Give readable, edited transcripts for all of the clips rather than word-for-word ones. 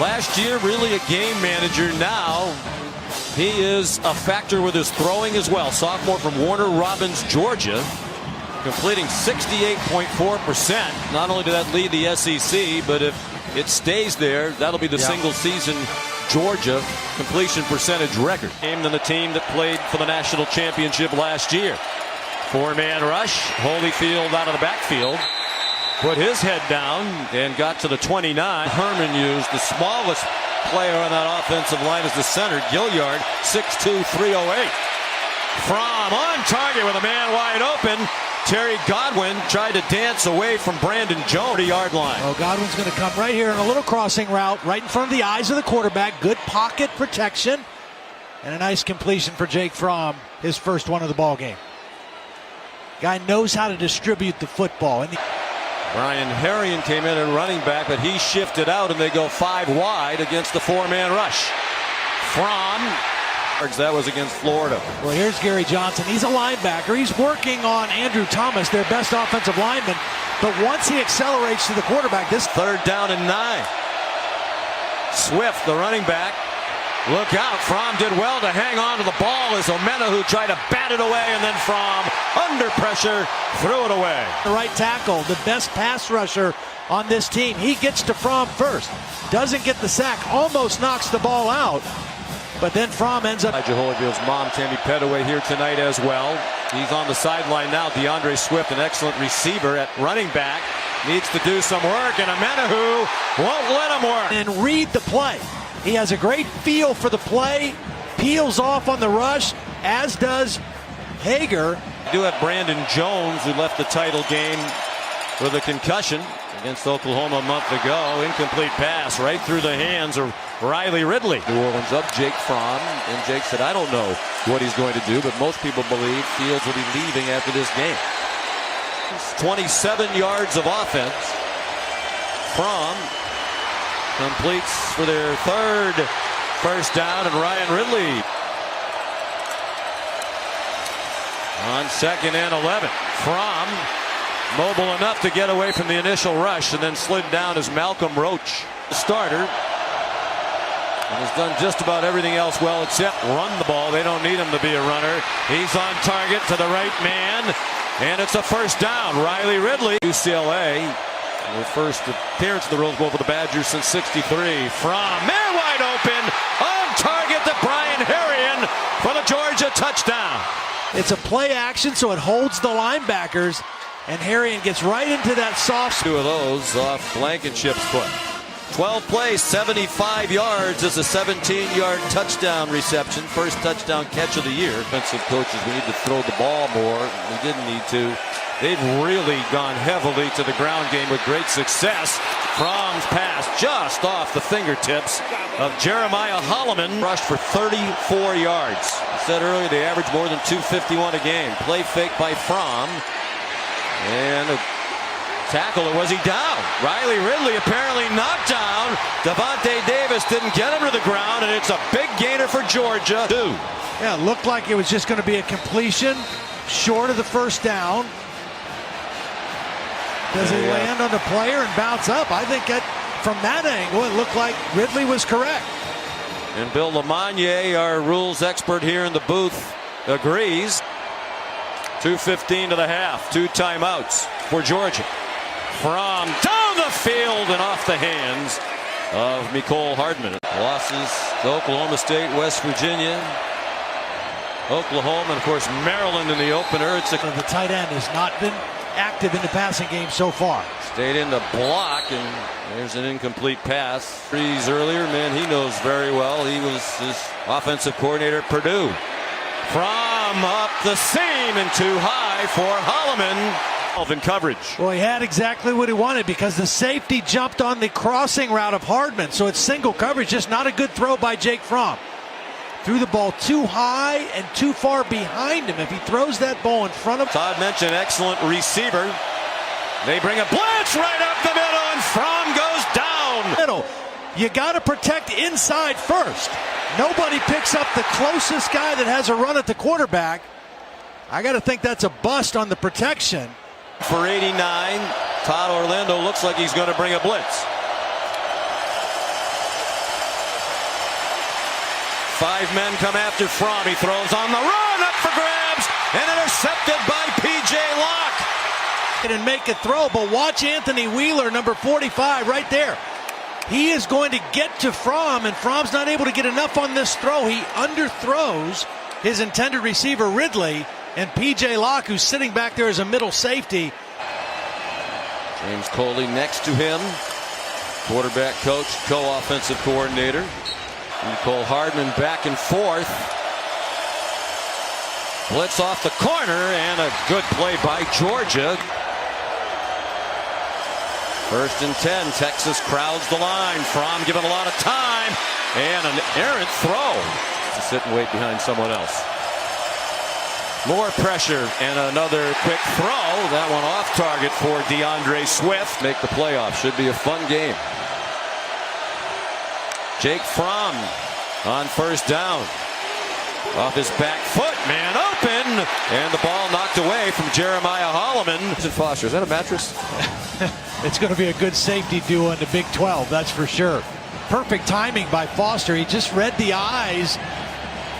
Last year, really a game manager. Now he is a factor with his throwing as well. Sophomore from Warner Robins, Georgia, completing 68.4%. Not only did that lead the SEC, but if it stays there, that'll be the single season Georgia completion percentage record. Than the team that played for the national championship last year. Four-man rush. Holyfield out of the backfield. Put his head down and got to the 29. Herman used the smallest player on that offensive line as the center. Gilliard, 6'2", 308. Fromm on target with a man wide open. Terry Godwin tried to dance away from Brandon Jones. 40-yard line. Oh, Godwin's going to come right here in a little crossing route, right in front of the eyes of the quarterback. Good pocket protection. And a nice completion for Jake Fromm, his first one of the ball game. Guy knows how to distribute the football. Brian Herrien came in at running back, but he shifted out, and they go 5 wide against the four-man rush. Fromm. That was against Florida. Well, here's Gary Johnson. He's a linebacker. He's working on Andrew Thomas, their best offensive lineman. But once he accelerates to the quarterback, this 3rd down and 9. Swift, the running back. Look out. Fromm did well to hang on to the ball as Omena, who tried to bat it away, and then Fromm, under pressure, threw it away. The right tackle, the best pass rusher on this team. He gets to Fromm first. Doesn't get the sack. Almost knocks the ball out. But then Fromm ends up. Elijah Holyfield's mom, Tammy Pettaway, here tonight as well. He's on the sideline now. DeAndre Swift, an excellent receiver at running back, needs to do some work, and Amenahu won't let him work. And read the play. He has a great feel for the play, peels off on the rush, as does Hager. We do have Brandon Jones, who left the title game with a concussion against Oklahoma a month ago. Incomplete pass right through the hands of Riley Ridley. New Orleans up, Jake Fromm, and Jake said, I don't know what he's going to do, but most people believe Fields will be leaving after this game. 27 yards of offense. Fromm completes for their 3rd first down, and Ryan Ridley on 2nd and 11. Fromm mobile enough to get away from the initial rush, and then slid down as Malcolm Roach, the starter, and has done just about everything else well except run the ball. They don't need him to be a runner. He's on target to the right man, and it's a first down. Riley Ridley, UCLA, the first appearance in the Rose Bowl for the Badgers since '63. Fromm, man wide open, on target to Brian Herrien for the Georgia touchdown. It's a play action, so it holds the linebackers, and Herrien gets right into that soft. 2 of those off Blankenship's foot. 12 plays, 75 yards as a 17-yard touchdown reception. First touchdown catch of the year. Defensive coaches, we need to throw the ball more. We didn't need to. They've really gone heavily to the ground game with great success. Fromm's pass just off the fingertips of Jeremiah Holloman. Rushed for 34 yards. I said earlier they average more than 251 a game. Play fake by Fromm. And a tackle, or was he down? Riley Ridley apparently knocked down. Devontae Davis didn't get him to the ground, and it's a big gainer for Georgia. Yeah, it looked like it was just going to be a completion short of the first down. Does he land on the player and bounce up? I think that from that angle, it looked like Ridley was correct. And Bill Lamagnier, our rules expert here in the booth, agrees. 2:15 to the half. 2 timeouts for Georgia. Fromm down the field and off the hands of Mecole Hardman. Losses to Oklahoma State, West Virginia, Oklahoma, and of course Maryland in the opener. It's the tight end has not been active in the passing game so far. Stayed in the block, and there's an incomplete pass. Freeze earlier, man, he knows very well. He was his offensive coordinator at Purdue. Fromm up the seam and too high for Holloman. In coverage. Well, he had exactly what he wanted because the safety jumped on the crossing route of Hardman, so it's single coverage. Just not a good throw by Jake Fromm. Threw the ball too high and too far behind him. If he throws that ball in front of Todd mentioned excellent receiver. They bring a blitz right up the middle, and Fromm goes down. Middle. You got to protect inside first. Nobody picks up the closest guy that has a run at the quarterback. I got to think that's a bust on the protection. For 89, Todd Orlando looks like he's going to bring a blitz. 5 men come after Fromm. He throws on the run, up for grabs, and intercepted by P.J. Locke. And make a throw, but watch Anthony Wheeler, number 45, right there. He is going to get to Fromm, and Fromm's not able to get enough on this throw. He underthrows his intended receiver, Ridley, and P.J. Locke, who's sitting back there as a middle safety. James Coley next to him. Quarterback coach, co-offensive coordinator. Nicole Hardman back and forth. Blitz off the corner, and a good play by Georgia. 1st and 10. Texas crowds the line. Fromm given a lot of time, and an errant throw to sit and wait behind someone else. More pressure and another quick throw. That one off target for DeAndre Swift. Make the playoffs. Should be a fun game. Jake Fromm on 1st down. Off his back foot, man open, and the ball knocked away from Jeremiah Holloman. Foster, is that a mattress? It's going to be a good safety duo in the Big 12, that's for sure. Perfect timing by Foster. He just read the eyes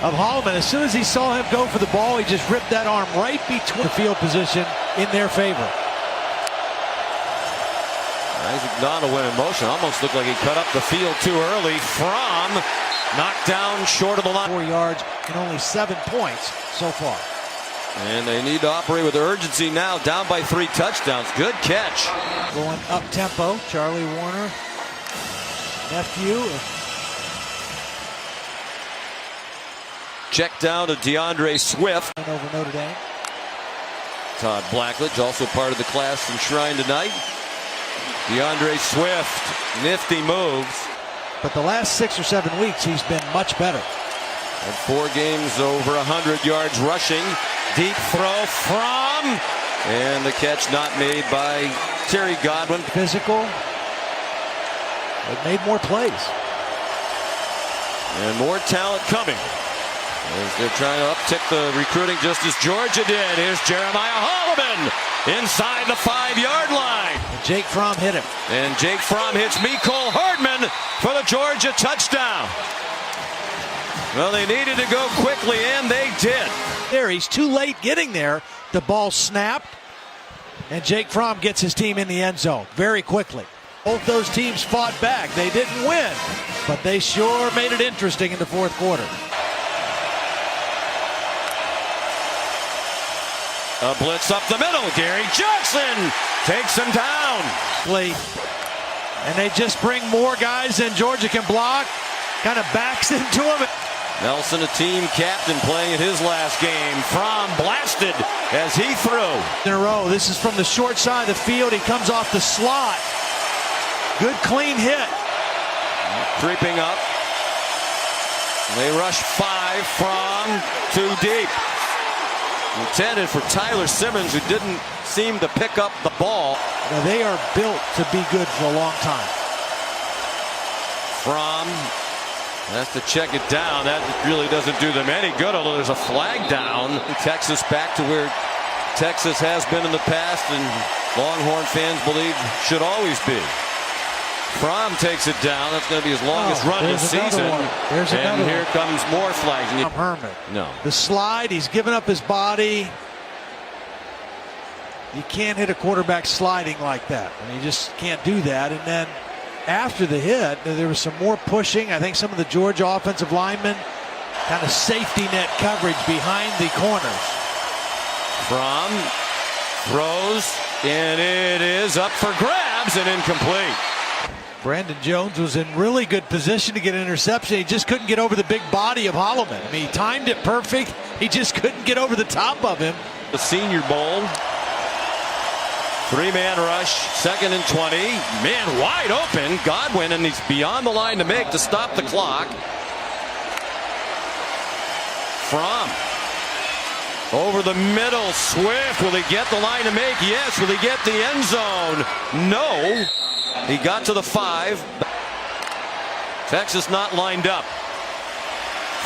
of Holloman. As soon as he saw him go for the ball, he just ripped that arm right between the field position in their favor. Isaac Donald went in motion. Almost looked like he cut up the field too early. Fromm knocked down short of the line. 4 yards and only 7 points so far. And they need to operate with urgency now, down by 3 touchdowns. Good catch. Going up tempo, Charlie Warner, nephew. Check down to DeAndre Swift. Over Notre Dame. Todd Blackledge, also part of the class enshrined tonight. DeAndre Swift, nifty moves. But the last 6 or 7 weeks, he's been much better. And 4 games over 100 yards rushing. Deep throw from, and the catch not made by Terry Godwin. Physical, but made more plays. And more talent coming, as they're trying to uptick the recruiting just as Georgia did. Here's Jeremiah Holloman inside the 5-yard line. And Jake Fromm hit him. And Jake Fromm hits Nicole Hardman for the Georgia touchdown. Well, they needed to go quickly, and they did. There, he's too late getting there. The ball snapped, and Jake Fromm gets his team in the end zone very quickly. Both those teams fought back. They didn't win, but they sure made it interesting in the 4th quarter. A blitz up the middle. Gary Johnson takes him down. And they just bring more guys than Georgia can block. Kind of backs into him. Nelson, a team captain, playing in his last game. Fromm blasted as he threw. In a row. This is from the short side of the field. He comes off the slot. Good clean hit. Creeping up. They rush 5 from 2 deep. Intended for Tyler Simmons, who didn't seem to pick up the ball. Now, they are built to be good for a long time. Fromm has to check it down. That really doesn't do them any good, although there's a flag down. Texas back to where Texas has been in the past, and Longhorn fans believe should always be. Fromm takes it down. That's going to be his longest run this season. And here comes more flags. Herman. No. The slide, he's given up his body. You can't hit a quarterback sliding like that. I mean, you just can't do that. And then after the hit, there was some more pushing. I think some of the Georgia offensive linemen kind of safety net coverage behind the corners. Fromm throws, and it is up for grabs and incomplete. Brandon Jones was in really good position to get an interception. He just couldn't get over the big body of Holloman. I mean, he timed it perfect. He just couldn't get over the top of him. The Senior Bowl. 3-man rush, 2nd and 20. Man wide open. Godwin, and he's beyond the line to make to stop the clock. Fromm over the middle. Swift, will he get the line to make? Yes. Will he get the end zone? No. He got to the 5. Texas not lined up.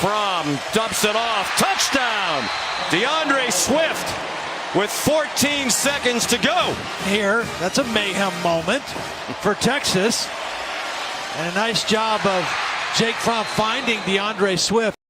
Fromm dumps it off. Touchdown! DeAndre Swift with 14 seconds to go. Here, that's a mayhem moment for Texas. And a nice job of Jake Fromm finding DeAndre Swift.